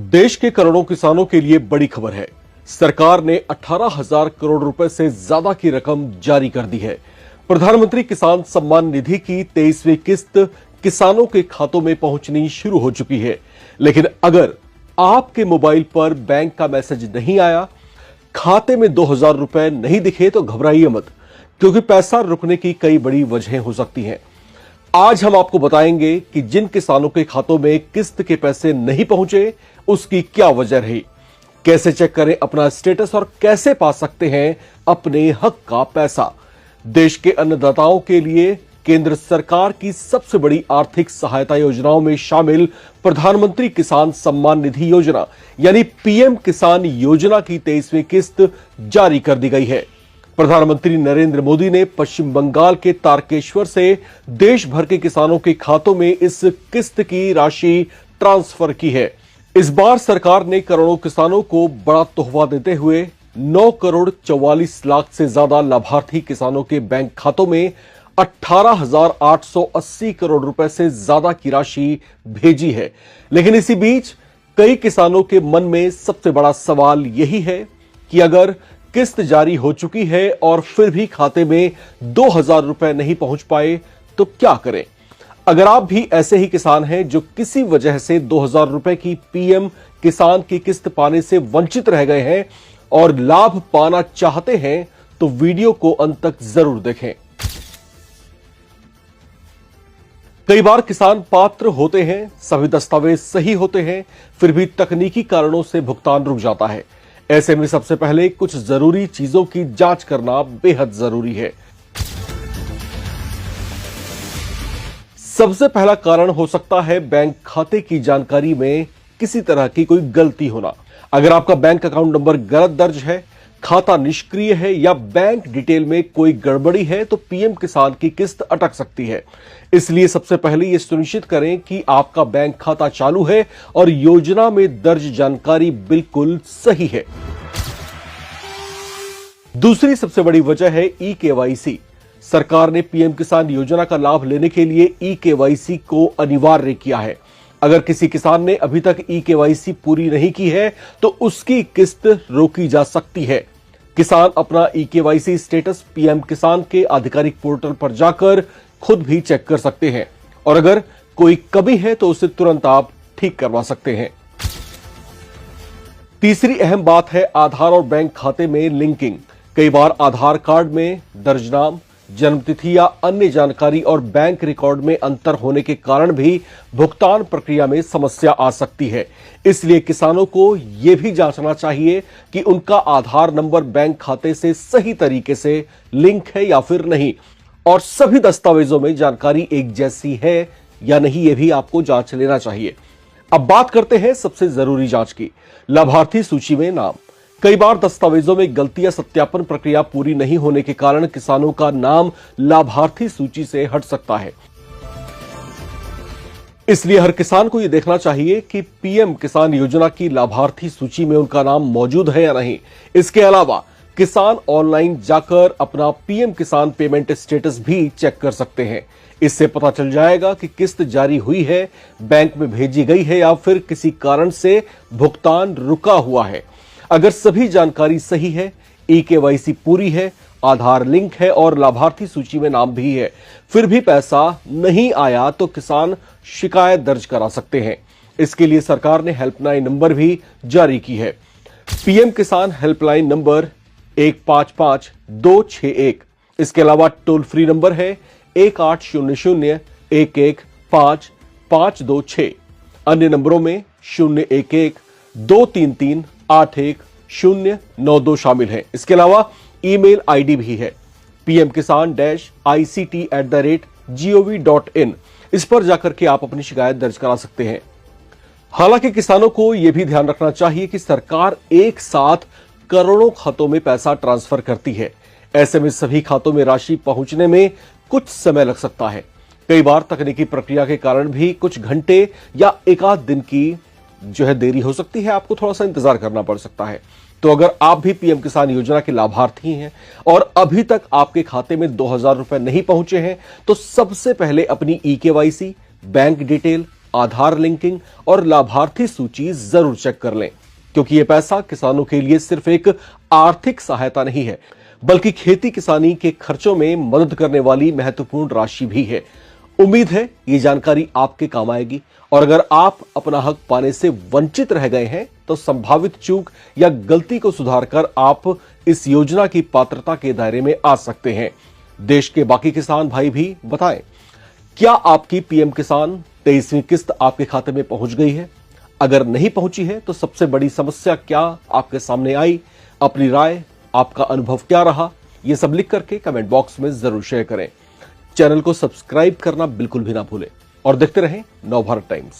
देश के करोड़ों किसानों के लिए बड़ी खबर है। सरकार ने 18,000 करोड़ रुपए से ज्यादा की रकम जारी कर दी है। प्रधानमंत्री किसान सम्मान निधि की 23वीं किस्त किसानों के खातों में पहुंचनी शुरू हो चुकी है। लेकिन अगर आपके मोबाइल पर बैंक का मैसेज नहीं आया, खाते में 2,000 रुपए नहीं दिखे तो घबराइए मत, क्योंकि पैसा रुकने की कई बड़ी वजहें हो सकती हैं। आज हम आपको बताएंगे कि जिन किसानों के खातों में किस्त के पैसे नहीं पहुंचे, उसकी क्या वजह रही, कैसे चेक करें अपना स्टेटस और कैसे पा सकते हैं अपने हक का पैसा। देश के अन्नदाताओं के लिए केंद्र सरकार की सबसे बड़ी आर्थिक सहायता योजनाओं में शामिल प्रधानमंत्री किसान सम्मान निधि योजना यानी पीएम किसान योजना की 23वीं किस्त जारी कर दी गई है। प्रधानमंत्री नरेंद्र मोदी ने पश्चिम बंगाल के तारकेश्वर से देश भर के किसानों के खातों में इस किस्त की राशि ट्रांसफर की है। इस बार सरकार ने करोड़ों किसानों को बड़ा तोहफा देते हुए 9 करोड़ 44 लाख से ज्यादा लाभार्थी किसानों के बैंक खातों में 18,880 करोड़ रुपए से ज्यादा की राशि भेजी है। लेकिन इसी बीच कई किसानों के मन में सबसे बड़ा सवाल यही है कि अगर किस्त जारी हो चुकी है और फिर भी खाते में 2,000 रुपए नहीं पहुंच पाए तो क्या करें। अगर आप भी ऐसे ही किसान हैं जो किसी वजह से 2,000 रुपए की पीएम किसान की किस्त पाने से वंचित रह गए हैं और लाभ पाना चाहते हैं, तो वीडियो को अंत तक जरूर देखें। कई बार किसान पात्र होते हैं, सभी दस्तावेज सही होते हैं, फिर भी तकनीकी कारणों से भुगतान रुक जाता है। ऐसे में सबसे पहले कुछ जरूरी चीजों की जांच करना बेहद जरूरी है। सबसे पहला कारण हो सकता है बैंक खाते की जानकारी में किसी तरह की कोई गलती होना। अगर आपका बैंक अकाउंट नंबर गलत दर्ज है, खाता निष्क्रिय है या बैंक डिटेल में कोई गड़बड़ी है तो पीएम किसान की किस्त अटक सकती है। इसलिए सबसे पहले यह सुनिश्चित करें कि आपका बैंक खाता चालू है और योजना में दर्ज जानकारी बिल्कुल सही है। दूसरी सबसे बड़ी वजह है ई-केवाईसी। सरकार ने पीएम किसान योजना का लाभ लेने के लिए ई-केवाईसी को अनिवार्य किया है। अगर किसी किसान ने अभी तक ई-केवाईसी पूरी नहीं की है तो उसकी किस्त रोकी जा सकती है। किसान अपना ई-केवाईसी स्टेटस पीएम किसान के आधिकारिक पोर्टल पर जाकर खुद भी चेक कर सकते हैं और अगर कोई कमी है तो उसे तुरंत आप ठीक करवा सकते हैं। तीसरी अहम बात है आधार और बैंक खाते में लिंकिंग। कई बार आधार कार्ड में दर्ज नाम, जन्मतिथि या अन्य जानकारी और बैंक रिकॉर्ड में अंतर होने के कारण भी भुगतान प्रक्रिया में समस्या आ सकती है। इसलिए किसानों को यह भी जांचना चाहिए कि उनका आधार नंबर बैंक खाते से सही तरीके से लिंक है या फिर नहीं, और सभी दस्तावेजों में जानकारी एक जैसी है या नहीं, यह भी आपको जांच लेना चाहिए। अब बात करते हैं सबसे जरूरी जांच की, लाभार्थी सूची में नाम। कई बार दस्तावेजों में गलती या सत्यापन प्रक्रिया पूरी नहीं होने के कारण किसानों का नाम लाभार्थी सूची से हट सकता है। इसलिए हर किसान को यह देखना चाहिए कि पीएम किसान योजना की लाभार्थी सूची में उनका नाम मौजूद है या नहीं। इसके अलावा किसान ऑनलाइन जाकर अपना पीएम किसान पेमेंट स्टेटस भी चेक कर सकते हैं। इससे पता चल जाएगा कि किस्त जारी हुई है, बैंक में भेजी गई है या फिर किसी कारण से भुगतान रुका हुआ है। अगर सभी जानकारी सही है, ई-केवाईसी पूरी है, आधार लिंक है और लाभार्थी सूची में नाम भी है, फिर भी पैसा नहीं आया तो किसान शिकायत दर्ज करा सकते हैं। इसके लिए सरकार ने हेल्पलाइन नंबर भी जारी की है। पीएम किसान हेल्पलाइन नंबर 155261। इसके अलावा टोल फ्री नंबर है 1800-115-526। अन्य नंबरों में 011-233-81092 शामिल है। इसके अलावा ईमेल आईडी भी है pmkisan-ict@gov.in। इस पर जाकर के आप अपनी शिकायत दर्ज करा सकते हैं। हालांकि किसानों को यह भी ध्यान रखना चाहिए कि सरकार एक साथ करोड़ों खातों में पैसा ट्रांसफर करती है। ऐसे में सभी खातों में राशि पहुंचने में कुछ समय लग सकता है। कई बार तकनीकी प्रक्रिया के कारण भी कुछ घंटे या एक आध दिन की देरी हो सकती है। आपको थोड़ा सा इंतजार करना पड़ सकता है। तो अगर आप भी पीएम किसान योजना के लाभार्थी हैं और अभी तक आपके खाते में 2,000 रुपए नहीं पहुंचे हैं, तो सबसे पहले अपनी ई-केवाईसी, बैंक डिटेल, आधार लिंकिंग और लाभार्थी सूची जरूर चेक कर लें, क्योंकि यह पैसा किसानों के लिए सिर्फ एक आर्थिक सहायता नहीं है, बल्कि खेती किसानी के खर्चों में मदद करने वाली महत्वपूर्ण राशि भी है। उम्मीद है ये जानकारी आपके काम आएगी, और अगर आप अपना हक पाने से वंचित रह गए हैं तो संभावित चूक या गलती को सुधारकर आप इस योजना की पात्रता के दायरे में आ सकते हैं। देश के बाकी किसान भाई भी बताएं, क्या आपकी पीएम किसान 23वीं किस्त आपके खाते में पहुंच गई है? अगर नहीं पहुंची है तो सबसे बड़ी समस्या क्या आपके सामने आई? अपनी राय, आपका अनुभव क्या रहा, यह सब लिख करके कमेंट बॉक्स में जरूर शेयर करें। चैनल को सब्सक्राइब करना बिल्कुल भी ना भूलें और देखते रहें नवभारत टाइम्स।